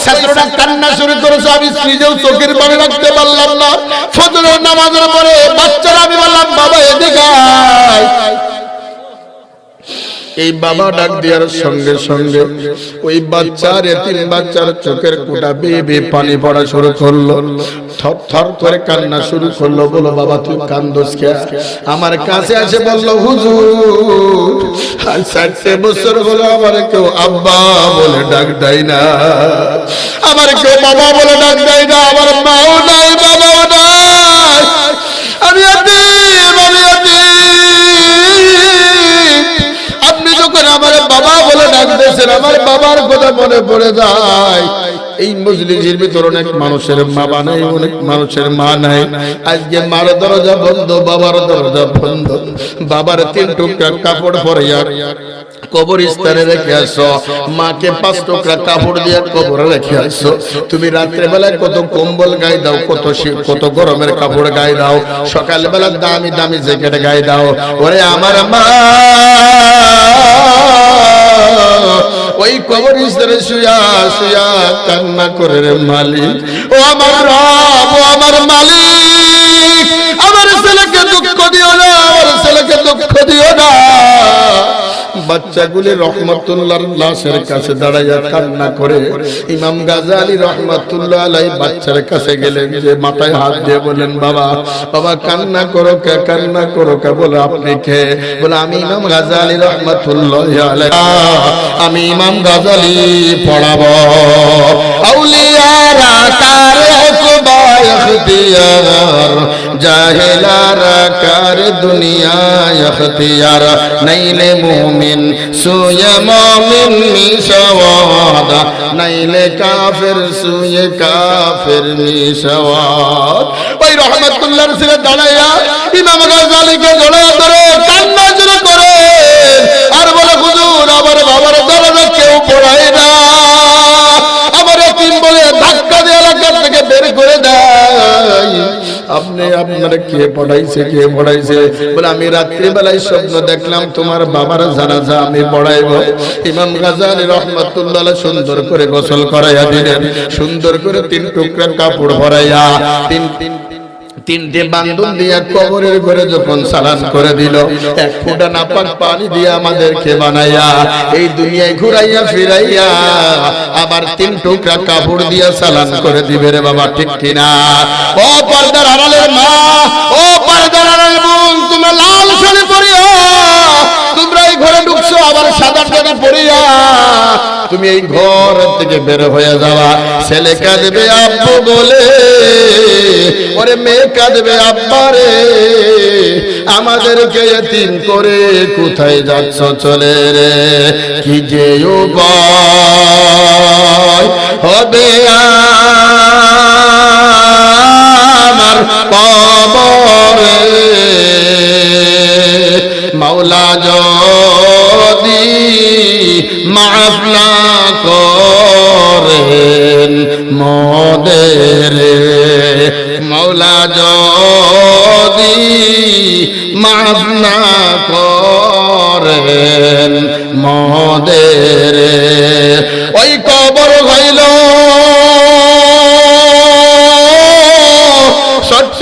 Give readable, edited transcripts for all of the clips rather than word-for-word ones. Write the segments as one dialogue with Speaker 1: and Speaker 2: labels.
Speaker 1: ছাত্রটা কান্না শুরু করেছে, আমি নিজেও চোখের পানি রাখতে পারলাম না। ফজরের নামাজের পরে বাচ্চারা আমি বললাম বাবা এদিকে আয়। এই বাবা ডাক দেওয়ার সঙ্গে সঙ্গে ওই বাচ্চার এতিম বাচ্চার চোখের কোটা বেয়ে বেয়ে পানি পড়া শুরু করলো, থর থর করে কান্না শুরু করলো। বলো বাবা তুই কান্দোস কে? আমার কাছে এসে বলল হুজুর আর 60 বছর হলো আমার কেউ আব্বা বলে ডাক দেয় না, আমার কেউ বাবা বলে ডাক দেয় না, আমার মাও নাই বাবাও নাই, আমি আপনি যখন আমার বাবা বলে ডাক দিয়েছেন আমার বাবার কথা মনে পড়ে যায়। এই মজলিসের ভিতর অনেক মানুষের বাবা নাই, অনেক মানুষের মা নাই। আজকে মার দরজা বন্ধ, বাবার দরজা বন্ধ। বাবার 3 টুকরা কাপড় পরাইয়া কবরস্থানে রেখে আসো, মাকে 5 টুকরা কাপড় দিয়ে কবরে রেখে আসো। তুমি রাত্রে বেলায় কত কম্বল গায়ে দাও, কত গরমের কাপড় গায়ে দাও, সকাল বেলা দামি দামি জ্যাকেট গায়ে দাও। ওরে আমার মা ওই কবরস্থানে শুয়া শুয়া কান্না করে রে মালিক, ও আমার রব, ও আমার মালিক, আমার ছেলেকে দুঃখ দিও না, আমার ছেলেকে দুঃখ দিও না। বাচ্চাগুলি রহমাতুল্লাহর লাশের কাছে দাঁড়াইয়া কান্না করে। ইমাম গাজালি রহমাতুল্লাহ আলাইহি বাচ্চার কাছে গেলেন, যে মাথায় হাত দিয়ে বলেন বাবা বাবা কান্না করো কে, কান্না করো কে? বলে আপনি কে? বলে আমি ইমাম গাজালি রহমাতুল্লাহ আলাইহি, আমি ইমাম গাজালি পড়াবো। আউলিয়ারা কারে কুবা ইখতিয়ার, জাহেলারা কার দুনিয়া ইখতিয়ার, নাইলে মুমিন সুয়ে মুমিন মিশাওয়াদ, নাইলে কাফের সুয়ে কাফের মিশাওয়াদ। ওই রহমাতুল্লাহর ছেলে দাঁড়াইয়া ইমাম গাজালিকে জড়ায় ধরে কান্না শুরু করে আর বলে হুজুর আমার বাবার দরজা কেউ পড়ায় না, আমার এতিম বলে ধাক্কা দিয়ে এলাকা থেকে বের করে দেয়। আপনি আপনারা কে পড়াইছে, কে পড়াইছে? বলে আমি রাত্রি বেলায় স্বপ্ন দেখলাম তোমার বাবার জানাজা আমি পড়াইব। ইমাম গাজালি রহমাতুল্লাহ আলাইহি সুন্দর করে গোসল করাইয়া দিলেন, সুন্দর করে 3 টুকরা কাপড় পরাইয়া 3টে বান্ধন দিয়া কবরের ঘরে যখন সালাম করে দিল, 1 ফোঁটা নাপাক পানি দিয়ে আমাদেরকে বানাইয়া এই দুনিয়ায় ঘুরাইয়া ফিরাইয়া আবার 3 টুকরা কাপড় দিয়া সালাম করে দিবে রে বাবা, ঠিক কিনা? ও পর্দার আড়ালের মা, ও পর্দার আড়ালের বোন, তোমরা লাল শাড়ি পরিয়া তোমরা এই ঘরে ঢুকছো, আবার সাদা শাড়ি পরিয়া তুমি এই ঘর থেকে বের হয়ে যাওয়া। ছেলে কাঁদবে আব্বু বলে, ওরে মেয়ে কাঁদবে আব্বা রে, আমাদেরকে এতিম করে কোথায় যাচ্ছ চলে রে? কি যে উপায় হবে আমার কবরে, মাওলা যদি মাফ না করেন মোদের, মাওলা যদি মাফ না করেন মোদের, ওই কবর হইল সত্য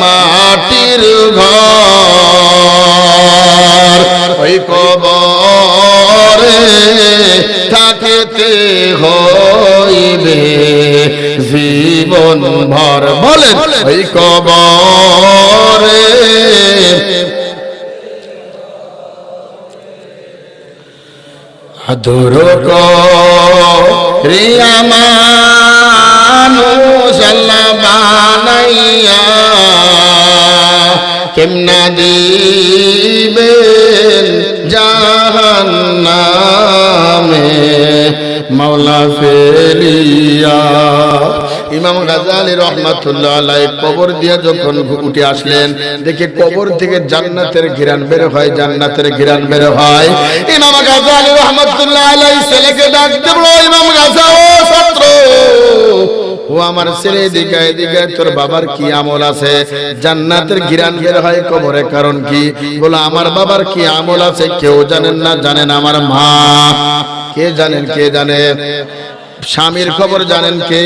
Speaker 1: মাটির ঘর, ওই কবরে থাকিতে হইবে জীবন ভর। বলেন ওই কবরে আদর করিয়া মানুষ আল্লাহ বানাইয়া কেমনা দিবেন জাহান্নামে মাওলা ফেলিয়া। ইমাম গাজালি রাহমাতুল্লাহ আলাইহি কবর দিয়া যখন উঠে আসলেন, দেখে কবর থেকে জান্নাতের ঘিরান বের হয়, জান্নাতের ঘিরান বের হয়। ইমাম গাজালি রাহমাতুল্লাহ আলাইহি ছেলেকে ডাক দিল, ইমাম গাজা ও ছাত্র ও আমার ছেলে এদিকে এদিকে, তোর বাবার কি আমল আছে? জান্নাতের ঘিরান বের হয় কবরে, কারণ কি? বলো আমার বাবার কি আমল আছে কেউ জানেন না, জানেন আমার মা। কে জানেন? কে জানেন? স্বামীর খবর জানেন কে?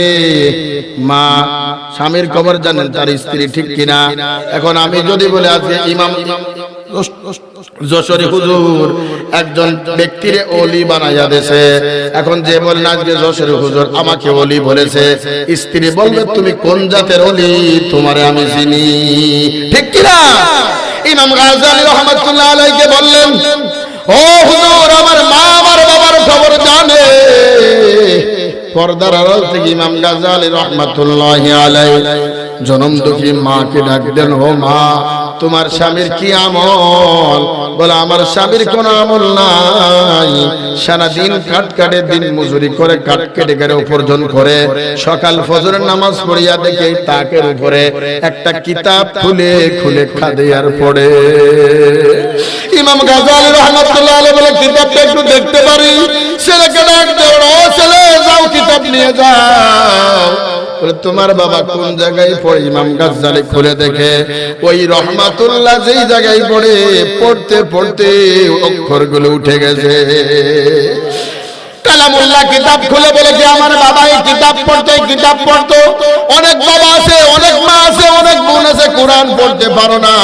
Speaker 1: মা। স্বামীর খবর জানেন তার স্ত্রী, ঠিক কিনা? এখন আমি যদি বলে আজকে ইমাম যশোরী হুজুর একজন ব্যক্তিরে ওলি বানাইয়া দেছে, এখন যে বলেন আজকে যশোরী হুজুর আমাকে ওলি বলেছে, স্ত্রী বলবে তুমি কোন জাতের ওলি, তোমারে আমি চিনি, ঠিক কিনা? ইমাম গাজ্জালী রাহমাতুল্লাহ আলাইহি বললেন, ও হুজুর আমার মা আমার বাবার খবর জানে। পর্দার আড়াল থেকে ইমাম গাজ্জালী রাহমাতুল্লাহি আলাইহি জনম দুঃখী মাকে ডাক দেন, ও মা তোমার স্বামীর কি আমল? বলে আমার স্বামীর কোনো আমল নাই, সারা দিন কাট কাটে, দিন মজুরি করে, কাট কেটে কেটে উপার্জন করে, সকাল ফজরের নামাজ পড়িয়া দেখে তাকের উপরে একটা কিতাব খুলে খুলে খাদে আর পড়ে। ইমাম গাজ্জালী রাহমাতুল্লাহ আলাইহি বলে কিতাবটা একটু দেখতে পারি? ছেলেকে ডাক দেন, ও ছেলে যাও কিতাব নিয়ে যাও। বলে তোমার বাবা কোন জায়গায় পড়ে? ইমাম গাজ্জালী খুলে দেখে ওই রহমাতুল্লাহ যেই জায়গায় পড়ে, পড়তে পড়তে অক্ষরগুলো উঠে গেছে। কালামুল্লাহ কিতাব খুলে বলে যে আমার বাবা এই কিতাব পড়তো। অনেক বাবা আছে, অনেক মা আছে, অনেক বোন আছে, কোরআন পড়তে পারো না।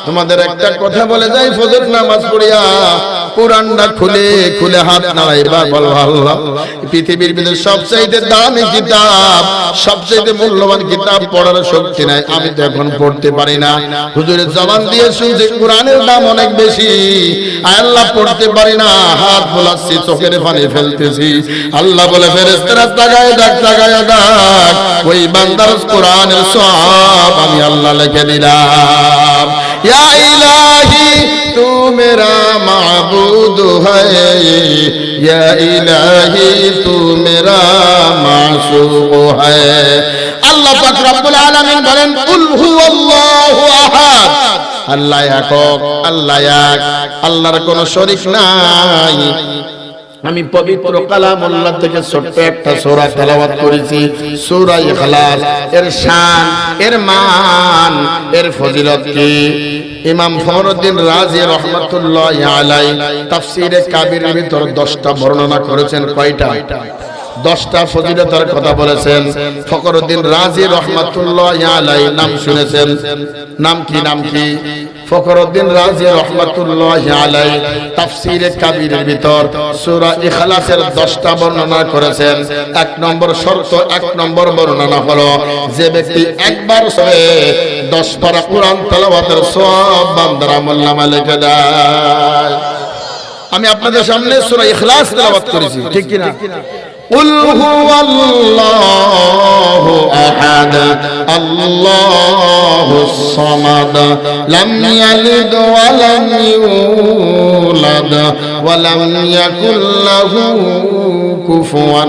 Speaker 1: তোমাদের একটা কথা বলে যাই, ফজর নামাজ পড়িয়া কোরআনটা খুলে খুলে হাত নাড়াইবা, বলো আল্লাহ পৃথিবীর ভিতরে সবচেয়ে দামি কিতাব, সবচেয়ে মূল্যবান কিতাব পড়ার শক্তি নাই, আমি তো এখন পড়তে পারি না। হুজুরের জবান দিয়ে শুনছি কোরআনের দাম অনেক বেশি, আল্লাহ পড়তে পারি না, হাত বোলাচ্ছি, চোখের পানি ফেলতেছি। আল্লাহ বলে ফেরেশতারা তাকায় ডাক, ওই বান্দার কোরআনের সওয়াব আমি আল্লাহ লিখে দিলাম। ইয়া ইলাহি তু মেরা মাবুদ হ্যায়, ইয়া ইলাহি তু মেরা মাসুক হ্যায়। আল্লাহ পাক রব্বুল আলামিন বলেন, কুল হুয়াল্লাহু আহাদ, আল্লাহ একক, আল্লাহ এক, আল্লাহর কোনো শরীক নাই। আমি পবিত্র কালামুল্লাহ থেকে ছোট্ট একটা সূরা তেলাওয়াত করেছি, সূরা ইখলাস। এর শান, এর মান, এর ফজিলত কি ইমাম ফখরুদ্দীন রাজি রাহমাতুল্লাহি আলাইহি তাফসীরে কাবীরের ভিতর 10টা বর্ণনা করেছেন। কয়টা? 10টা ফজিলতের কথা বলেছেন ফখরুদ্দীন রাজি রাহমাতুল্লাহি আলাইহি। নাম শুনেছেন? নাম কি? নাম কি? ফখরুদ্দীন রাজি রাহমাতুল্লাহি আলাইহি তাফসীরে কাবীরের ভিতর সূরা ইখলাসের 10টা বর্ণনা করেছেন। 1 নম্বর শর্ত, 1 নম্বর বর্ণনা হলো যে ব্যক্তি একবার সবে 10 পারা কোরআন তেলাওয়াতের সওয়াব বান্দার আমলনামায় লিখে দেয়। আমি আপনাদের সামনে সূরা ইখলাস তেলাওয়াত করেছি, ঠিক কি না? قل هو الله أحد الله الصمد لم يلد ولم يولد ولم يكن له كفوا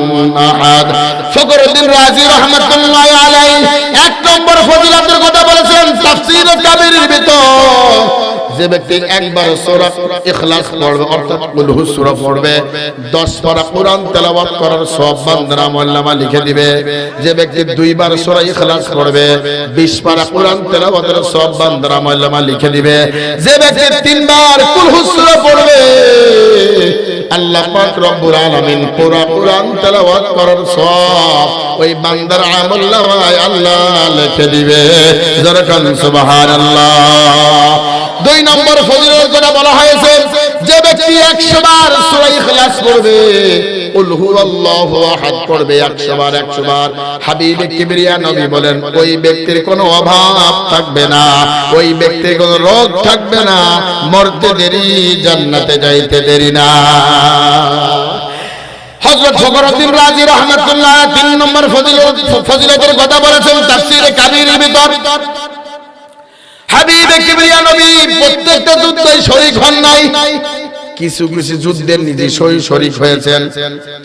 Speaker 1: أحد। ফখরুদ্দীন রাজি রাহমাতুল্লাহি আলাইহি 1 নম্বর ফজিলতের কথা বলেছেন তাফসীরে কাবীরের ভিতর। যে ব্যক্তি একবার সূরা ইখলাস পড়বে, অর্থাৎ কুল হু সূরা পড়বে, 10 পারা কোরআন তেলাওয়াত করার সওয়াব বান্দার আমলনামায় লিখে দিবে। যে ব্যক্তি 2 বার সূরা ইখলাস পড়বে, 20 পারা কোরআন তেলাওয়াতের সওয়াব বান্দার আমলনামায় লিখে দিবে। যে ব্যক্তি 3 বার কুল হু সূরা পড়বে, আল্লাহ পাক রব্বুল আলামিন পুরা কোরআন তেলাওয়াত করার সওয়াব ওই বান্দার আমলনামায় আল্লাহ লিখে দিবে। যারা কান সুবহানাল্লাহ। 2 নম্বর ফজিলতের কথা বলা হয়েছে যে ব্যক্তি 100 বার সূরা ইখলাস পড়বে, কুল হুয়াল্লাহু আহাদ পড়বে 100 বার 100 বার, হাবিবে কিবরিয়া নবী বলেন ওই ব্যক্তির কোনো অভাব থাকবে না, ওই ব্যক্তির কোনো রোগ থাকবে না, মরতে দেরি জান্নাতে যাইতে দেরি না। হযরত ফখরুদ্দীন রাজি রাহমাতুল্লাহ 3 নম্বর ফজিলতের কথা বলেছেন তাফসীরে কাবীরের ভিতর। হাবিবে কিবরিয়া নবী প্রত্যেকটা যুদ্ধে শরীক হন নাই, কিছু কিছু যুদ্ধের নিজে শরীক হয়েছেন।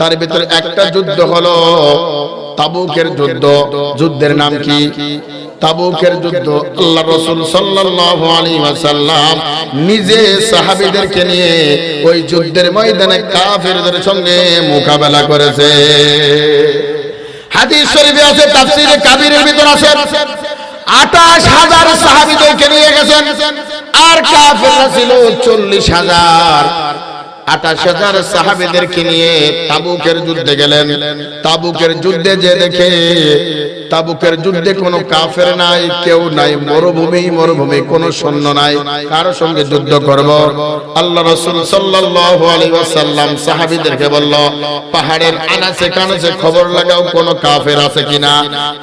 Speaker 1: তার ভিতরে একটা যুদ্ধ হলো তাবুকের যুদ্ধ। যুদ্ধের নাম কি? তাবুকের যুদ্ধ। আল্লাহ রাসূল সাল্লাল্লাহু আলাইহি ওয়াসাল্লাম নিজে সাহাবীদেরকে নিয়ে ওই যুদ্ধের ময়দানে কাফেরদের সঙ্গে মোকাবেলা করেছে। হাদিস শরীফে আছে, তাফসীরে কাবীরের ভিতর আছে 28,000 সাহাবীদেরকে নিয়ে গেছেন, আর কাফেররা ছিল 40,000। 28,000 সাহাবীদেরকে নিয়ে তাবুকের যুদ্ধে গেলেন। তাবুকের যুদ্ধে যে দেখে তাবুকের যুদ্ধে কোনো কাফের নাই, কেউ নাই, মরুভূমি, কোনো সৈন্য নাই, কার সঙ্গে যুদ্ধ করব? আল্লাহ রাসূল সাল্লাল্লাহু আলাইহি ওয়াসাল্লাম সাহাবীদেরকে বলল, পাহাড়ের আনাচে কানাচে খবর লাগাও কোনো কাফের আছে কিনা।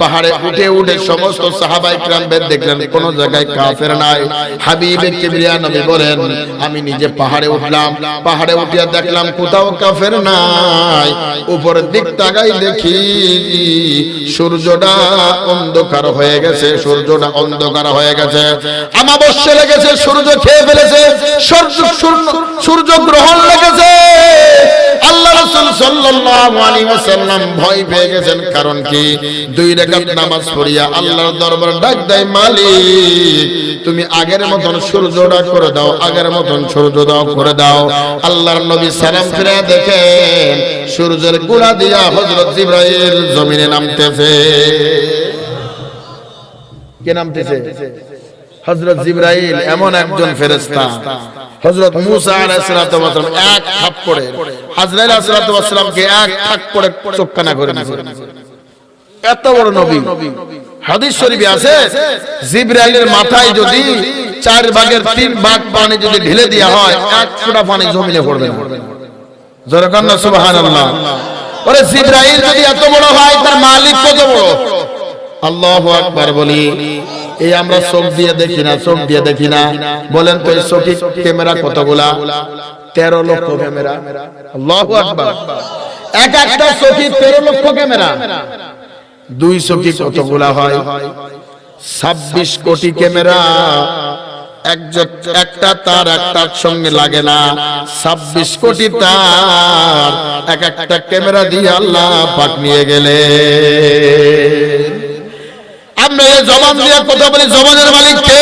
Speaker 1: পাহাড়ে উঠে উঠে সমস্ত সাহাবায়ে কিরাম দেখলেন কোনো জায়গায় কাফের নাই। হাবিবে কিবরিয়া নবী বলেন, আমি নিজে পাহাড়ে উঠলাম, পাহাড়ে উঠিয়া দেখলাম কোথাও কাফের নাই। উপরের দিক তাকাই দেখি সূর্যটা অন্ধকার হয়ে গেছে, সূর্যটা অন্ধকার হয়ে গেছে, আমাবস্যা লেগেছে, সূর্য খেয়ে ফেলেছে, সূর্য গ্রহণ লেগেছে। আল্লাহ রাসূল সাল্লাল্লাহু আলাইহি ওয়াসাল্লাম ভয় পেয়ে গেছেন। কারণ কি? 2 রাকাত নামাজ পড়িয়া আল্লাহর দরবারে ডাক দেয়, মালিক তুমি আগের মতন সূর্যটা করে দাও, আগের মতন সূর্য দাও করে দাও। আল্লাহর নবী সালাম ফিরে দেখেন সূর্যের গোড়া দিয়া হযরত জিবরাইল জমিনে নামতেছে। কে নামতেছে? হযরত জিবরাইল, এমন একজন ফেরেশতা। হযরত মুসা আলাইহিস সালাতু ওয়াস সালাম এক থাপ্পড়ে আজরাইল আলাইহিস সালাতু ওয়াস সালামকে এক থাপ্পড়ে চোখকানা করে দিয়েছেন। এত বড় নবী। হাদিস শরীফে আছে, জিবরাইলের মাথায় যদি 4 ভাগের 3 ভাগ পানি যদি ঢেলে দেওয়া হয়, এক ফোঁটা পানি জমিনে পড়বে না। জোরে কান না সুবহানাল্লাহ। ওরে জিবরাইল যদি এত বড় হয়, তার মালিক কত বড়? আল্লাহু আকবার বলি। এই আমরা চোখ দিয়ে দেখি না, চোখ দিয়ে দেখি না। বলেন তো এই চোখে ক্যামেরা কতগুলা? 13 লক্ষ ক্যামেরা। আল্লাহু আকবার। এক একটা চোখে 13 লক্ষ ক্যামেরা। 2 চোখে কতগুলা হয়? 26 কোটি ক্যামেরা। একটা তার একটার সঙ্গে লাগে না, 26 কোটি তার এক একটা ক্যামেরা দিয়ে আল্লাহ পাক নিয়ে গেলে। আমরা এই জবান দিয়ে কথা বলি, জবানের মালিক কে?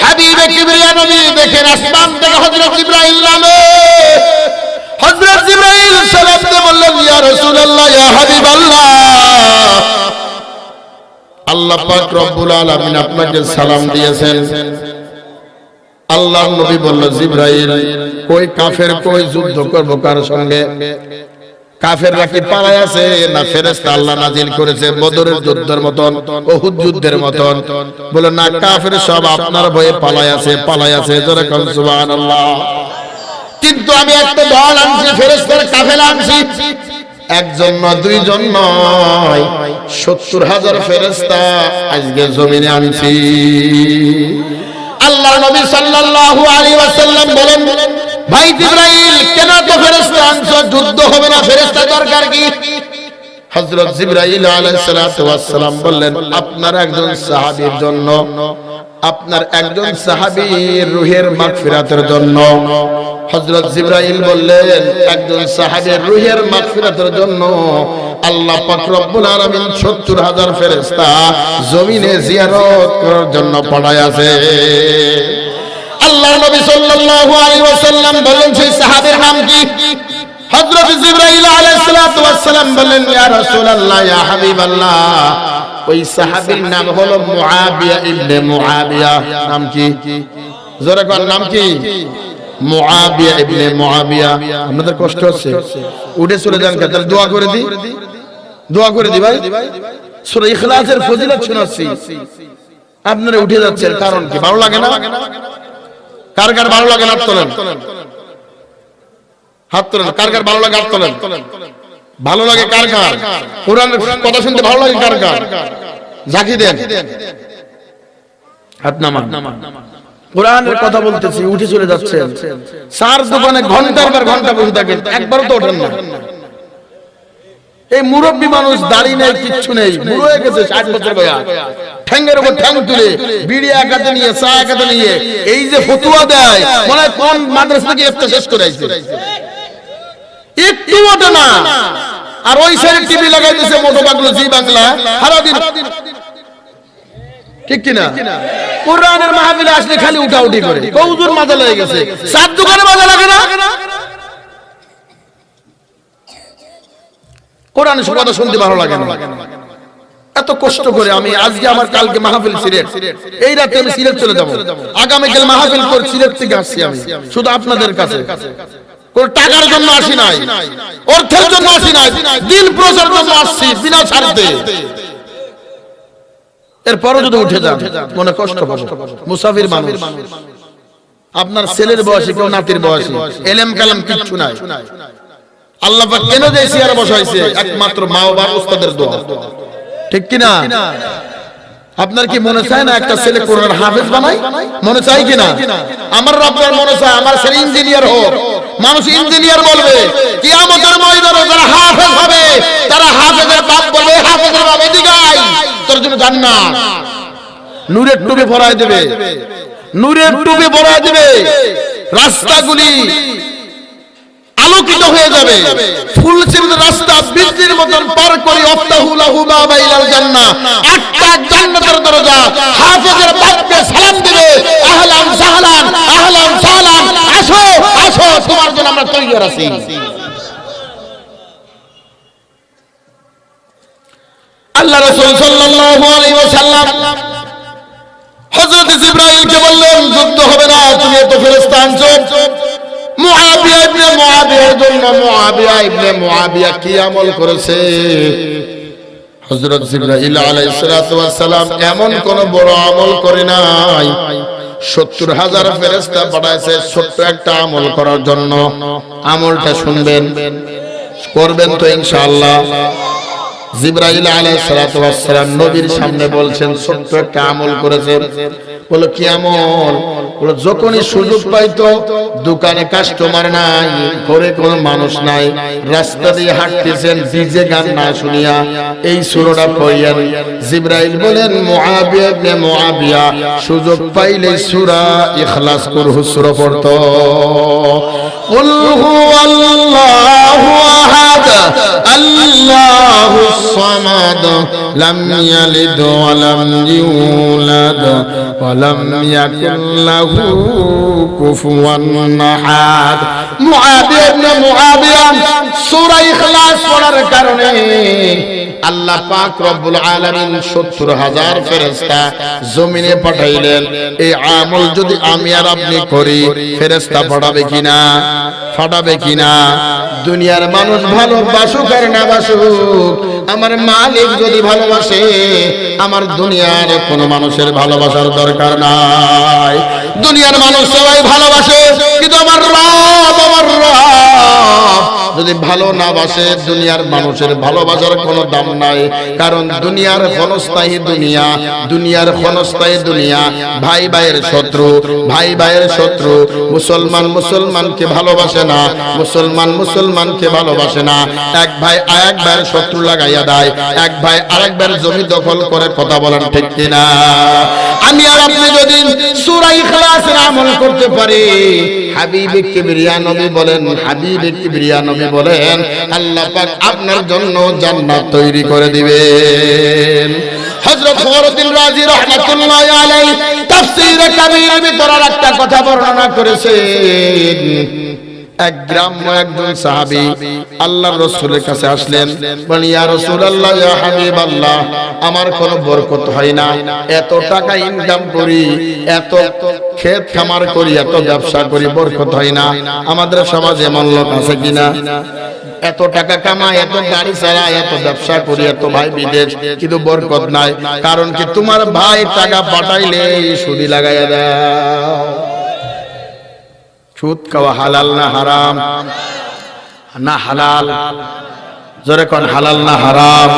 Speaker 1: হাবিবে কিবরিয়া নবী। দেখেন আসমান থেকে হযরত জিবরাইল নামে। হযরত জিবরাইল সালাম দিয়ে বললেন, ইয়া রাসূলুল্লাহ, ইয়া হাবিবাল্লাহ, আল্লাহ পাক রব্বুল আলামিন আপনাকে সালাম দিয়েছেন। আল্লাহর নবী বলল, জিবরাইল কই কাফের, কই যুদ্ধ করব কার সঙ্গে? কাফেররা কি পালায় আছে না ফেরেশতা আল্লাহ নাজিল করেছে বদরের যুদ্ধের মতন, উহুদ যুদ্ধের মতন? বলে না, কাফের সব আপনার ভয়ে পালায় আছে। জোরে কোন সুবহানাল্লাহ। কিন্তু আমি একটা দল আনছি, ফেরেশতার কাফেলা আনছি। একজন না, 2 জন নয়, 70,000 ফেরেশতা আজকে জমিনে আনছি। আল্লাহ নবী সাল্লাল্লাহু আলাইহি ওয়াসাল্লাম বলেন, ভাই জিবরাইল কেন তো ফেরেশতা আনছো? যুদ্ধ হবে না, ফেরেশতা দরকার কি? হযরত জিবরাইল আলাইহিস সালাতু ওয়াস সালাম বললেন, আপনার একজন সাহাবীর জন্য, আপনার একজন সাহাবীর রূহের মাগফিরাতের জন্য। হযরত জিবরাইল বললেন, একজন সাহাবীর রূহের মাগফিরাতের জন্য আল্লাহ পাক রব্বুল আলামিন 70,000 ফেরেশতা জমিনে জিয়ারত করার জন্য পাঠায় আছে। আল্লাহর নবী সাল্লাল্লাহু আলাইহি ওয়াসাল্লাম বলেন, সেই সাহাবীর নাম কি? হযরত জিবরাইল আলাইহিস সালাতু ওয়াস সালাম বলেন, ইয়া রাসূলুল্লাহ, ইয়া হাবিবাল্লাহ, ওই সাহাবীর নাম হলো মুআবিয়া ইবনে মুআবিয়া। নাম কি? জোরে কোন নাম কি? মুআবিয়া ইবনে মুআবিয়া। আপনাদের কষ্ট হচ্ছে? উঠে চলে যান, তাহলে দোয়া করে দি, দোয়া করে দি ভাই। সূরা ইখলাসের ফজিলত শোনাচ্ছি, আপনারা উঠে যাচ্ছেন, কারণ কি? ভালো লাগে না? কার কার ভালো লাগে? হাত তোলেন, হাত তোলেন। কার কার ভালো লাগে? হাত তোলেন। ভালো লাগে কার কার? কোরআনের কথা শুনতে ভালো লাগে কার কার? ঝাঁকি দেন, হাত নামান। কোরআনের কথা বলতেছি, উঠে চলে যাচ্ছেন। চার দোকানে ঘন্টার পর ঘন্টা বসে থাকেন, একবারও তো ওঠেন না। এই মুরব্বী মানুষ, দাড়ি নেই, কিচ্ছু নেই, বুড়ো হয়ে গেছে, 60 বছর বয়স, ঠ্যাঙ্গের উপর ঠ্যাং তুলে, বিড়ি একাতে নিয়ে, চা একাতে নিয়ে, এই যে ফতুয়া দেয়, মনে হয় কোন মাদ্রাসা থেকে ইফতার শেষ করে আইছে। একটু ওঠে না। আর ওই সাইডে টিভি লাগাই দিয়েছে, মোটো বাংলা, জি বাংলা, সারাদিন। ঠিক কিনা? কোরআনের মাহফিলে আসলে খালি উঠাউঠি করে, কৌজুর মাজা লেগে গেছে। 7 দোকানে মাজা লাগে না? কোরআনের কথা শুনতে ভালো লাগে না। এত কষ্ট করে আমি আজকে আমার কালকে মাহফিল সিলেট, এই রাতে আমি সিলেট চলে যাব, আগামীকাল মাহফিল করে সিলেট থেকে আসছি আমি শুধু আপনাদের কাছে। কোন টাকার জন্য আসি নাই, অর্থের জন্য আসি নাই, দিন প্রচার জন্য আসছি বিনা স্বার্থে। এরপরও যদি উঠে যান মনে কষ্ট পাবে। মুসাফির মানুষ, আপনার ছেলের বয়সী কেউ নাতির বয়সী, এলেম কালাম কিচ্ছু নাই। আল্লাহ পাক কেন যে চেয়ারে বসাইছে? একমাত্র মা বাবা উস্তাদের দোয়া, ঠিক কিনা? আপনার কি মনে চায় না একটা ছেলে কোরআনের হাফেজ বানাই? মনে চাই কিনা? আমার রব্বের মনে চায় আমার ছেলে ইঞ্জিনিয়ার হোক। মানুষ ইঞ্জিনিয়ার বলবে, কিয়ামতের ময়দানে যারা হাফেজ হবে তারা হাফেজের বাপ বলবে, হাফেজের বাপ এদিকে আয়, তোর জন্য জান্নাত। নূরের টুপি পরায় দেবে, নূরের টুপি পরায় দেবে, রাস্তাগুলি আলোকিত হয়ে যাবে, ফুলসির রাস্তা বৃষ্টির মতন পার করে আফতাহু লাহু বাবা ইলাল জান্নাহ, আটটা জান্নাতের দরজা। হাফেজের বাপকে সালাম দিবে, আহলান সাহলান, আহলান সাহলান, আসো আসো, তোমার জন্য আমরা তৈরি আছি। আল্লাহ রাসূল সাল্লাল্লাহু আলাইহি ওয়াসাল্লাম হযরত জিবরাইলকে বললেন, যুদ্ধ হবে না, তুমি তো ফেরেশতা আনছো। মুআবিয়া ইবনে মুআবিয়ার জন্য, মুআবিয়া ইবনে মুআবিয়া কি আমল করেছে? হযরত জিবরাইল আলাইহিস সালাতু ওয়াস সালাম এমন কোন বড় আমল করে নাই, ৭০,০০০ ফেরেশতা পাঠাইছে ছোট্ট একটা আমল করার জন্য। আমলটা শুনবেন, করবেন তো ইনশাআল্লাহ। জিবরাইল আলাইহিস সালাতু ওয়াস সালাম নবীর সামনে বলছেন ছোট্ট একটা আমল করেছেন। বলো কি আমল? বলো যখনই সুযোগ পাইতো, দোকানে কাস্টমার নাই, ঘরে কোনো মানুষ নাই, রাস্তা দিয়ে হাঁটতেছেন, ডিজে গান না শুনিয়া এই সূরাটা পড়েন। জিবরাইল বলেন, মুআবিয়া ইবনে মুআবিয়া সুযোগ পাইলে সূরা ইখলাস কুরহু সূরা পড়তো। কুল হুয়াল্লাহু আহাদ আল্লাহুস সামাদ লাম ইয়ালিদ ওয়া লাম ইউলাদ ওয়া লাম ইয়াকুল লাহু কুফুয়ান আহাদ। মুআবিয়া ইবনে মুআবিয়া সূরা ইখলাস পড়ার কারণে আল্লাহ পাক রব্বুল আলামিন ৭০,০০০ ফেরেশতা জমিনে পাঠাইলেন। এই আমল যদি আমি আর আপনি করি, ফেরেশতা পাঠাবে কিনা? ফাটাবে কিনা? দুনিয়ার মানুষ ভালোবাসুক আর না বাসুক, আমার মালিক যদি ভালোবাসে, আমার দুনিয়ার কোনো মানুষের ভালোবাসার দরকার নাই। দুনিয়ার মানুষ সবাই ভালোবাসে, কিন্তু আমার রব, আমার রব যদি ভালো না বাসে, দুনিয়ার মানুষের ভালোবাসার কোনো দাম নাই। কারণ দুনিয়ার ক্ষণস্থায়ী দুনিয়া, দুনিয়ার ক্ষণস্থায়ী দুনিয়া। ভাই ভাইয়ের শত্রু, ভাই ভাইয়ের শত্রু। মুসলমান মুসলমানকে ভালোবাসে না, মুসলমান মুসলমানকে ভালোবাসে না। এক ভাই আরেক ভাইয়ের শত্রু লাগাইয়া দেয়, এক ভাই আরেক ভাইয়ের জমি দখল করে। কথা বলেন ঠিক কিনা? আমি আর আপনি যদি সূরা ইখলাসের আমল করতে পারি, হাবিবে কিবরিয়া নবী বলেন, হাবিবে কিবরিয়া নবী বলেন, আল্লাহ পাক আপনার জন্য জান্নাত তৈরি করে দিবেন। হযরত ফখরুদ্দিন রাজি রাহমাতুল্লাহি আলাইহি তাফসীরে কাবীরের ভিতরে একটা কথা বর্ণনা করেছেন। এক গ্রাম্য একজন সাহাবী আল্লাহর রাসূলের কাছে আসলেন, বলেন, ইয়া রাসূলুল্লাহ, ইয়া হাবিবাল্লাহ, আমার কোনো বরকত হয় না, এত টাকা ইনকাম করি, এত ক্ষেত খামার করি, এত ব্যবসা করি, বরকত হয় না। আমাদের সমাজে এমন লোক আছে কিনা? এত টাকা কামায়, এত গাড়ি চালায়, এত ব্যবসা করি, এত ভাই বিদেশ, কিন্তু বরকত নাই। কারণ কি? তোমার ভাই টাকা পাঠাইলে সুদি লাগাইয়া দাও। সুদ খাওয়া হালাল না হারাম? না হালাল? জোরে কোন হালাল না হারাম?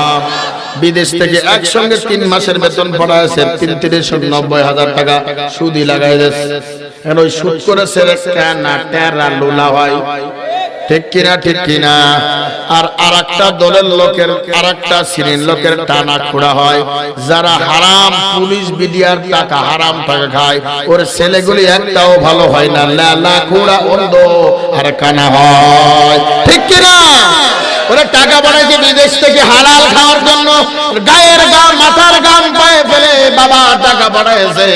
Speaker 1: বিদেশ থেকে একসঙ্গে ৩ মাসের বেতন পড়াইছে, ৩,৯০,০০০ টাকা সুদি লাগাই দিয়েছে। এখন ওই সুদ করেছে টেরা লোলা হয়, ঠিক কিনা? ঠিক কিনা? আর আরেকটা দলের লোকের, আরেকটা শ্রেণীর লোকের টানা খোড়া হয়, যারা হারাম পুলিশ বিডিআর টাকা, হারাম টাকা খায়। ওর ছেলেগুলি একটাও ভালো হয় না, লালা খোড়া, অন্ধ আর কানা হয়, ঠিক কিনা? ওরা টাকা পাঠাইছে বিদেশ থেকে হালাল খাওয়ার জন্য, গায়ের গাম মাথার গাম পায়ে ফেলে বাবা টাকা পাঠাইছে।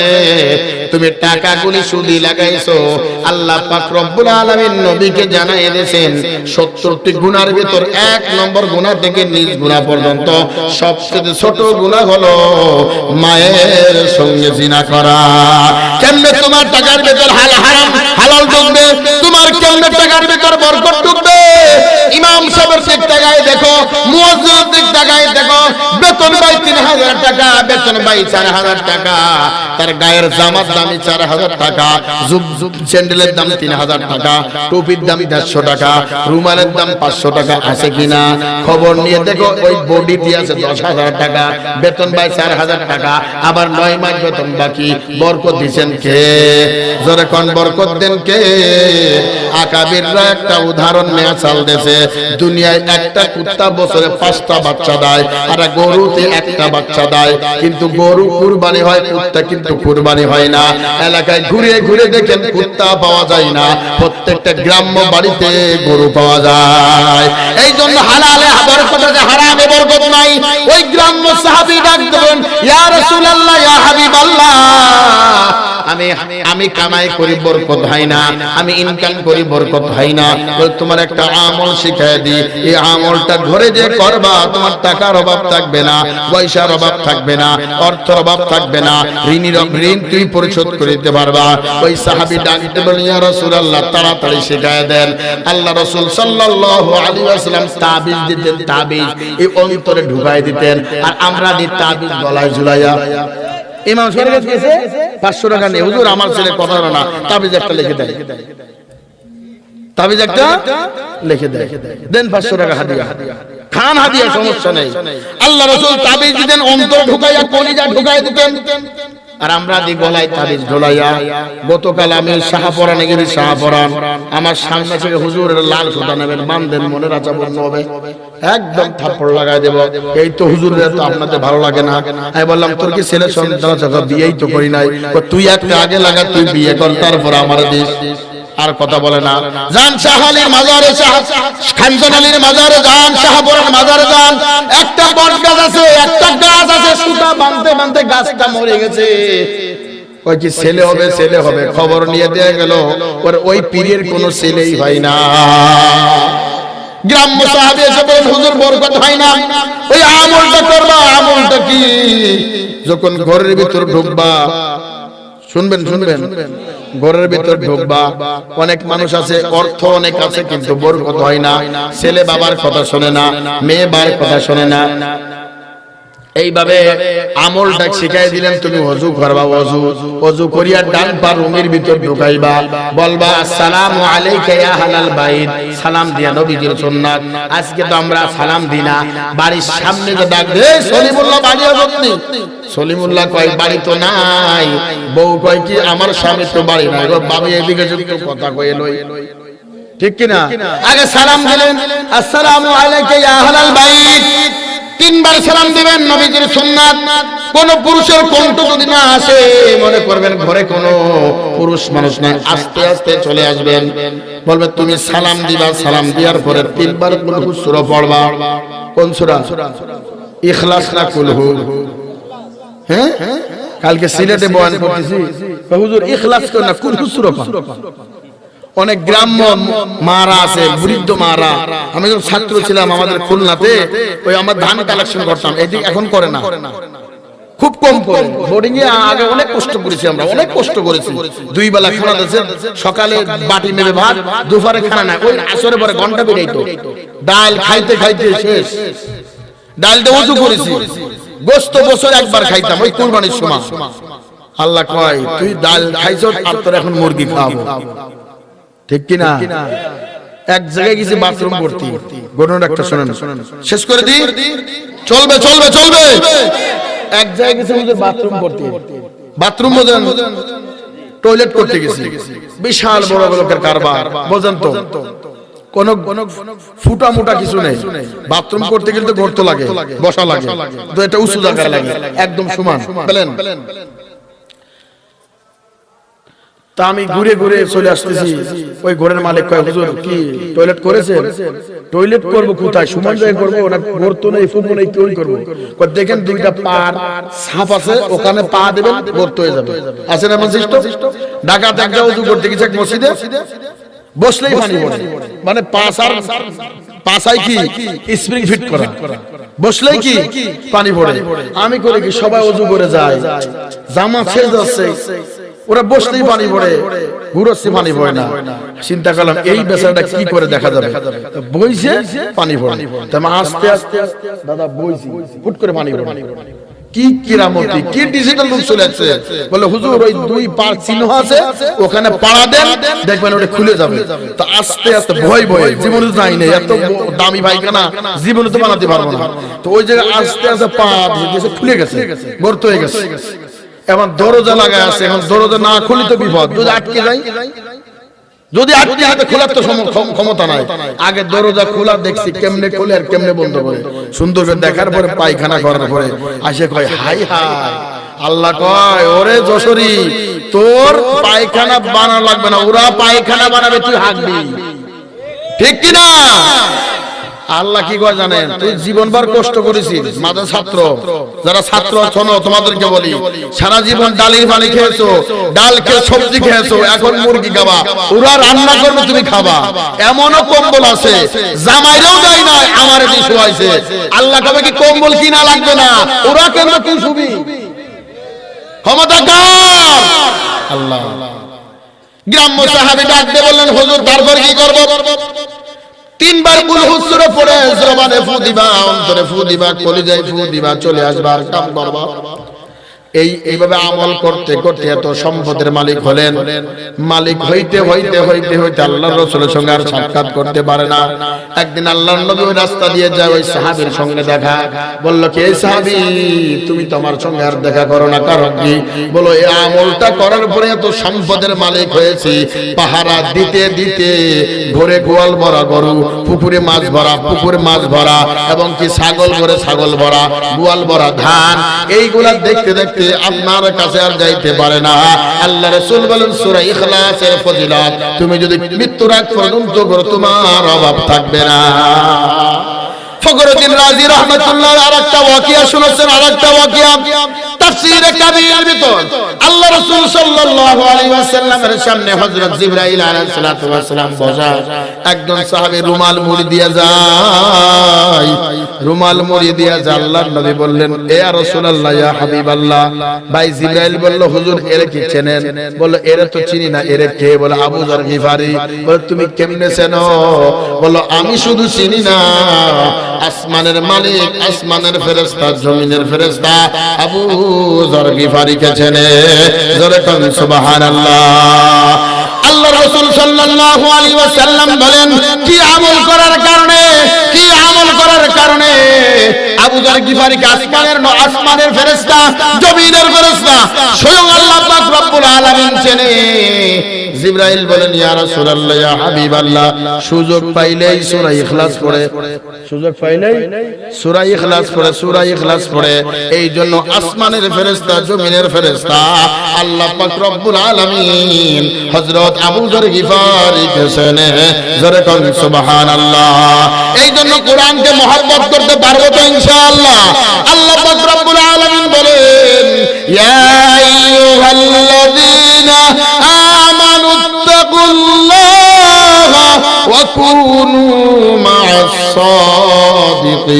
Speaker 1: তুমি টাকাগুলি সুদি লাগাইছো। আল্লাহ পাক রব্বুল আলামিন নবীকে জানাই দিয়েছেন 70টি গুনার ভিতর 1 নম্বর গুনাহ থেকে নিজ গুনাহ পর্যন্ত সবচেয়ে ছোট গুনাহ হলো মায়ের সঙ্গে জিনা করা। কেমনে তোমার টাকার ভিতর হারাম হালাল ঢুকবে? তোমার কেমনে টাকার ভিতর বরকত ঢুকবে? ইমাম সাহেবের দিক তাকায় দেখো, মুয়াজ্জিনের দিক তাকায় দেখো, বেতন পাই 3000 টাকা, বেতন পাই 4000 টাকা, তার গায়ের জামার দাম 4000 টাকা, জুব স্যান্ডেলের দাম 3000 টাকা, টুপির দাম 150 টাকা, রুমালের দাম 500 টাকা, আছে কিনা খবর নিয়ে দেখো। ওই বডি দিয়ে আছে 10000 টাকা, বেতন পাই 4000 টাকা, আবার 9 মাস বেতন বাকি। বরকত দিবেন কে? জোরে কোন বরকত দেন কে? আকাবিররা একটা উদাহরণ নিয়ে চলতেছে, দুনিয়ায় একটা কুত্তা বছরে 5টা বাচ্চা দেয়, আর গরুতে একটা বাচ্চা দেয়, কিন্তু গরু কুরবানি হয়, কুত্তা কিন্তু কুরবানি হয় না। এলাকায় ঘুরে ঘুরে দেখেন কুত্তা পাওয়া যায় না, প্রত্যেকটা গ্রাম্য বাড়িতে গরু পাওয়া যায়। এই জন্য হালালে বরকত আছে, হারামে বরকত নাই। ওই গ্রাম্য সাহাবী ডাক দেন, ইয়া রাসূলুল্লাহ, ইয়া হাবিবাল্লাহ, আমি কামাই করি বরকত হয় না, আমি ইনকাম করি বরকত হয় না। তোমার একটা আমল শিখায় দি, এই আমলটা ঘরে যে করবা তোমার টাকার অভাব থাকবে না, পয়সার অভাব থাকবে না, অর্থের অভাব থাকবে না, ঋণ তুই পরিশোধ করে দিতে পারবা। ওই সাহাবী ডাকতে বলেন, ইয়া রাসূলুল্লাহ, তাড়াতাড়ি শিখায় দেন। আল্লাহ রাসূল সাল্লাল্লাহু আলাইহি ওয়াসাল্লাম তাবিজ দিতেন, তাবিজ এই অন্তরে ঢুকায় দিতেন, আর আমরা দি তাবিজ গলায় ঝুলাইয়া। ইমাম সাহেব গেছে 500 টাকা নেই, হুজুর আমার ছেলে কথা না, তাবিজ একটা লিখে দেয়, তাবিজ একটা লিখে দেয়, দেন 500 টাকা হাদিয়া, খান হাদিয়া, সমস্যা নেই। আল্লাহ রাসূল তাবিজ দিতেন, অন্তর ঢুকাইয়া কলিজা ঢুকাই দিতেন, আর আমরা দি গলায় তাবিজ ঝোলাইয়া। গতকাল আমি শাহপরানে গেছি, শাহপরান আমার সামনে থেকে হুজুরের লাল সুতা নেবেন, বান্ধেন, মনে রাজা বন্ধ হবে, একদম থাপ্পড় লাগাই দেব। এই তো হুজুরের তো আপনাদের ভালো লাগে না। আমি বললাম, তোর কি ছেলে সন্তান আছে? বিয়েই তো করি নাই। তুই একটা আগে লাগা, তুই বিয়ে কর, তারপর আমার দিস। আর কথা বলে না। যান শাহ আলীর মাজারে, খানজান আলীর মাজারে যান, শাহপুরের মাজারে যান, একটা বট গাছ আছে, একটা গাছ আছে, সুতা বাঁধতে বাঁধতে গাছটা মরে গেছে। ওই কি ছেলে হবে, ছেলে হবে, খবর নিয়ে দেয়া গেল, ওই পীরের কোনো ছেলেই হয় না। গ্রাম্য সাহাবী এসে বলেন, হুজুর বরকত হয় না। ওই আমলটা করবা। আমলটা কি? যখন ঘরের ভিতর ঢুকবা, শুনবেন শুনবেন, ঘরের ভিতর ঢুকবা, অনেক মানুষ আছে, অর্থ অনেক আছে, কিন্তু বরকত হয় না। ছেলে বাবার কথা শোনে না, মেয়ে বাবার কথা শোনে না। এইভাবে আমলটা শিখাই দিলেন, তুমি ওযু করবা, ওযু করিয়া ডান পা রুমের ভিতর ঢুকাইবা, বলবা আসসালামু আলাইকা ইয়া আহলাল বাইত, সালাম দিয়া, নবীজির সুন্নাত। আজকে তো আমরা সালাম দিই না, বাড়ির সামনে যে ডাক দে, সলিমুল্লাহ বাড়ি আসনি, সলিমুল্লাহ কয় বাড়ি তো নাই। বউ কয় কি, আমার স্বামী তো বাড়ি নাই, বাবা এদিকে যদি কথা কয়ে লই, ঠিক কি না? আগে সালাম দিলেন, আসসালামু আলাইকা ইয়া আহলাল বাইত, 3 বার সালাম দিবেন, নবীজির সুন্নাত। কোন পুরুষের কণ্ঠ যদি না আসে, মনে করবেন ঘরে কোন পুরুষ মানুষ নাই, আস্তে আস্তে চলে আসবেন, বলবেন তুমি সালাম দিবা, সালাম দেওয়ার পরে 3 বার কুলহু সূরা পড়বা। কোন সূরা? ইখলাস না কুলহু? হ্যাঁ, কালকে সিলেটে বয়ান করতেছি, হুজুর ইখলাস করে না, কুলহু সূরা পড়। অনেক গ্রাম্য মারা আছে, বৃদ্ধ মারা। আমি যখন ছাত্র ছিলাম আমাদের খুলনাতে, ওই আমার ধান কালেকশন করতাম, এদিকে এখন করে না, খুব কম করে। বোর্ডিং এ আগে অনেক কষ্ট করেছি, আমরা অনেক কষ্ট করেছি। 2 বেলা খানা দিয়েছে, সকালে বাটি মেরে ভাত, দুপুরে খানা না, ওই আসরে পরে ঘন্টা বেরাইতো, ডাল খাইতে খাইতে শেষ। ডালটা ওযু করেছি, গোশত বছর একবার খাইতাম, ওই কুরবানির সময়। আল্লাহ কয়, তুই ডাল খাইছস, আর তোর এখন মুরগি খাওয়াবো, ঠিক কি না? এক জায়গায় গেছি বাথরুম ভর্তি, ঘটনাটা একটা শুনেন, শেষ করে দি, চলবে চলবে চলবে। এক জায়গায় গেছি বাথরুম ভর্তি, বাথরুম বোঝেন, টয়লেট করতে গেছি, বিশাল বড় লোকের কারবার, বোঝেন তো, কোন ফুটা মোটা কিছু নেই। বাথরুম করতে গেলে তো গর্ত লাগে, বসা লাগে, তো এটা উঁচু জায়গায় লাগে, একদম সমান, বলেন।
Speaker 2: তা আমি ঘুরে ঘুরে চলে আসতেছি, ওই ঘরের মালিক কয়, হুজুর কি টয়লেট করেছেন? টয়লেট করব কোথায়, সুমন জায়গায় করবো না, গর্ত নেই, ফুটো নেই, কি করবো? কয় দেখেন দুইটা পার সাপ আছে, ওখানে পা দেবেন, গর্ত হয়ে যাবে। আছে না এমন সিস্টেম? ঢাকা থেকে ওযু করতে গেছে এক মসজিদে, বসলেই পানি পড়ে, মানে পাশায় কি স্প্রিং ফিট করা, বসলেই কি পানি পড়ে। আমি করে কি সবাই ওযু করে যায়, জামা ছেড়ে যাচ্ছে, ওরা বসলেই পানি পড়ে, ঘুরোচ্ছে পানি পড়ে না। চিন্তা করলাম এই বেচারাটা কি করে দেখা যাবে, বইছে পানি পড়ে। তাই আস্তে আস্তে দাদা বইছি, ফুট করে পানি পড়ে। কি কিরামতি, কি ডিজিটাল রূপ চলে আসছে। বলে হুজুর ওই দুই পার চিহ্ন আছে, ওখানে পাড়া দেন, দেখবেন ওটা খুলে যাবে। তো আস্তে আস্তে ভয় ভয়, জীবনে তো যাই নাই, এত দামি পায়খানা জীবনে তো বানাতে পারবো না। তো ওই জায়গায় আস্তে আস্তে পা দিয়েছে, খুলে গেছে, গর্ত হয়ে গেছে। এখন দরজা লাগা আছে, এখন দরজা না খুলি তো বিপদ, যদি আটকে যাই, যদি আটকে যায় খোলার তো ক্ষমতা নাই। আগে দরজা খোলা দেখছি কেমনে খোলে আর কেমনে বন্ধ করে, সুন্দর করে দেখার পরে পায়খানা করার পরে আসে কয় হাই হাই। আল্লাহ কয় ওরে যশোরী, তোর পায়খানা বানানো লাগবে না, ওরা পায়খানা বানাবে, তুই হাঁকবি। ঠিক কিনা? আল্লাহ কি করে জানেন? তুই জীবনভর কষ্ট করেছিস, মাঝে ছাত্র যারা ছাত্র শোনো, তোমাদেরকে বলি, সারা জীবন ডালের পানি খেয়েছো, ডাল খেয়ে সবজি খেয়েছো, এখন মুরগি খাবা, ওরা রান্না করবে তুমি খাবা। এমনও কম্বল আছে জামাইরাও দেয় না, আমার এটি শোয়াইছে। আল্লাহ কবে কি কম্বল কিনা লাগবে না, ওরা কেন তুই শুবি? ক্ষমতা কার? আল্লাহ। গ্রাম্য সাহাবী ডাক দিয়ে বললেন, হুজুর তারপর কি করব? তিনবার বুলহুসুরে পড়ে জবানে ফু দিবা, অন্তরে ফু দিবা, কলিজায় ফু দিবা, চলে আসবা আর কাম করবা। এইভাবে আমল করতে করতে এত সম্পদের মালিক হলেন। মালিক হইতে হইতে হইতে হইতে আল্লাহর রাসূলের সঙ্গে আর সাক্ষাৎ করতে পারে না। একদিন আল্লাহর নবী ওই রাস্তা দিয়ে যায়, ওই সাহাবীর সঙ্গে দেখা। বলল কি এই সাহাবী, তুমি তো আমার সঙ্গে আর দেখা করো না, কারণ কি? বলো এই আমলটা করার পরে এত সম্পদের মালিক হয়েছি, পাহারা দিতে দিতে ঘরে গোয়াল ভরা গরু, পুকুরে মাছ ভরা, পুকুরে মাছ ভরা, এবং কি ছাগল ঘরে ছাগল ভরা, গোয়াল ভরা ধান, এইগুলা দেখতে দেখতে আপনার কাছে আর যাইতে পারে না। আল্লাহ রাসূল বলেন সূরা ইখলাসের ফজিলত তুমি যদি মৃত্যুর আগ পর্যন্ত করো, তোমার অভাব থাকবে না। ফখরুদ্দিন রাজি রাহমাতুল্লাহ আরেকটা ওয়াকিয়া শুনেছেন, আরেকটা ওয়াকিয়া তাফসীরে কাবীরের ভিতর আল্লাহ রাসূল সাল্লাল্লাহু আলাইহি ওয়াসাল্লামের সামনে হযরত জিবরাইল আলাইহিস সালাতু ওয়াস সালাম বসা। একজন সাহাবী রুমাল মুড়ি দিয়ে যায়, রুমাল মুড়ি দিয়ে যায়। আল্লাহর নবী বললেন, এ ইয়া রাসূলুল্লাহ, ইয়া হাবিবাল্লাহ। ভাই জিবরাইল বলল, হুজুর এর কি চেনেন? বলল এর তো চিনি না। এর কে? বলে আবু যর গিফারি। বলে তুমি কেমনে চেনো? বলল আমি শুধু চিনি না, আসমানের মালিক, আসমানের ফেরেশতা, জমিনের ফেরেশতা আবু যর গিফারিকে চেনে। জোরে কোন সুবহানাল্লাহ। আল্লাহর রাসূল সাল্লাল্লাহু আলাইহি ওয়াসাল্লাম বলেন, কি আমল করার কারণে, কি আমল করার কারণে আবু যর গিফারিকে আসমানের ফেরেশতা, জমিনের ফেরেশতা, স্বয়ং আল্লাহ পাক রব্বুল আলামিন চেনে। জিবরাইল বলেন, ইয়া রাসূলুল্লাহ, ইয়া হাবিবাল্লাহ, সুযোগ পাইলেই সূরা ইখলাস পড়ে, সুযোগ পাইলেই সূরা ইখলাস পড়ে, সূরা ইখলাস পড়ে। এই জন্য আসমানের ফেরেশতা, জমিনের ফেরেশতা, আল্লাহ পাক রব্বুল আলামিন হযরত আবু যর গিফারিকে চেনে। জোরে কোন সুবহানাল্লাহ। এই জন্য কোরআনকে মহব্বত করতে পারবো তো ইনশাআল্লাহ। আল্লাহ পাক রব্বুল আলামিন বলেন, ইয়া আইয়ুহাল্লাযীনা আমানু তাকুল্লাহা ওয়া কুনু মা'আস সাদিকিন।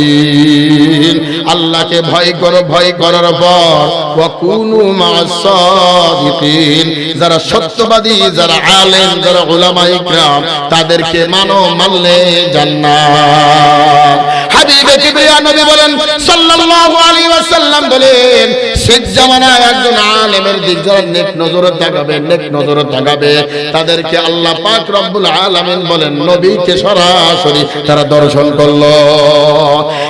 Speaker 2: আল্লাহকে ভয় করো, ভয় করার পর ওয়া কুনু মা'আস সাদিকিন, যারা সত্যবাদী, যারা আলেম, যারা উলামায়ে ইকরাম, তাদেরকে মানো, মানলে জান্নাত। হাবিবে কিবরিয়া নবী বলেন সাল্লাল্লাহু আলাইহি ওয়াসাল্লাম বলেন, শেষ জামানায় একজন আলেমের দিক যারা নেক নজরে তাকাবে, নেক নজরে তাকাবে, তাদেরকে আল্লাহ পাক রব্বুল আলামিন বলেন নবীকে সরাসরি তারা দর্শন করলো।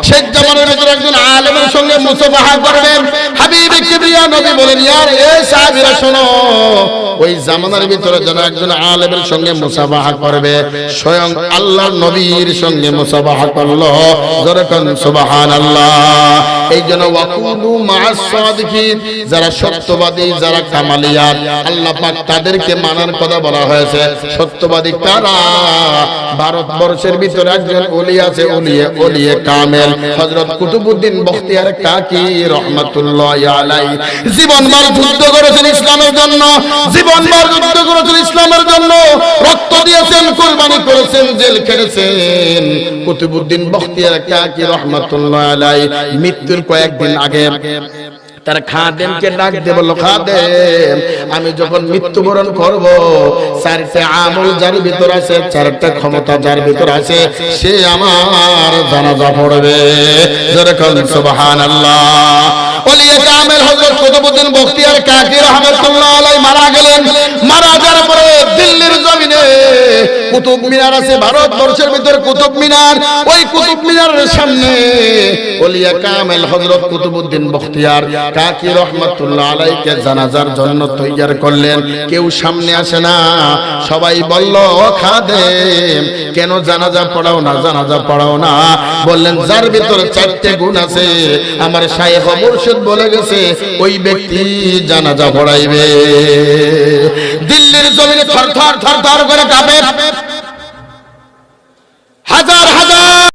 Speaker 2: শেষ জামানার ভিতরে একজন
Speaker 1: আলেমের সঙ্গে মুসাফাহা করবেন। হাবিব কিবরিয়া নবী বলেন, ইয়ার এ সাহাবীরা শোনো, ওই জামানার ভিতরে যেন একজন আলেমের সঙ্গে মুসাফাহা করবে, স্বয়ং আল্লাহর নবীর সঙ্গে মুসাফাহা করলো। জোরে কোন সুবহানাল্লাহ। এই জন্য ওয়াকুলু মা'আস সাদিকিন, যারা সত্যবাদী, যারা কামালিয়াত, আল্লাহ পাক তাদেরকে মানার কথা বলা হয়েছে। সত্যবাদী কারা? ভারতবর্ষের ভিতরে একজন ওলি আছে, ওলিয়ে কামেল, হযরত কুতুবউদ্দিন বখতিয়ার কাকি রাহমাতুল্লাহি আলাইহি। জীবনভর যুদ্ধ করেছেন ইসলামের জন্য, জীবনভর যুদ্ধ করেছেন ইসলামের জন্য, রক্ত দিয়েছেন, কুরবানি করেছেন, জেল খেটেছেন। কুতুবউদ্দিন বখতিয়ার কাকি রাহমাতুল্লাহি আলাইহি মৃত্যুর কয়েকদিন আগে তার খাদেমকে ডাক দিয়ে বলল, খাদেম, আমি যখন মৃত্যুবরণ করব, চারটা আমল যার ভিতর আছে, চারটা ক্ষমতা যার ভিতর আছে, সে আমার জানাজা পড়বে। জোরে বলেন সুবহানাল্লাহ। ওলিয়ে কামেল হযরত কুতুবউদ্দিন বখতিয়ার কাকি রাহমাতুল্লাহ আলাইহি মারা গেলেন। মারা যাওয়ার পরে দিল্লির জমিনে কুতুব মিনার আছে, ভারতবর্ষের ভিতরে কুতুব মিনার, ওই কুতুব মিনারের সামনে ওলিয়ে কামেল হযরত কুতুবউদ্দিন বখতিয়ার কাকি রাহমাতুল্লাহ আলাইহিকে জানাজার জন্য তৈয়ার করলেন। কেউ সামনে আসে না। সবাই বলল, ও খাদেম, কেন জানাজা পড়াও না, জানাজা পড়াও না? বললেন, যার ভিতরে চারটে গুণ আছে, আমার শায়েখ মুর্শিদ বলে গেছে, ওই ব্যক্তি জানাজা পড়াইবে। দিল্লির জমিনে থরথর থরথর করে কাঁপে, হাজার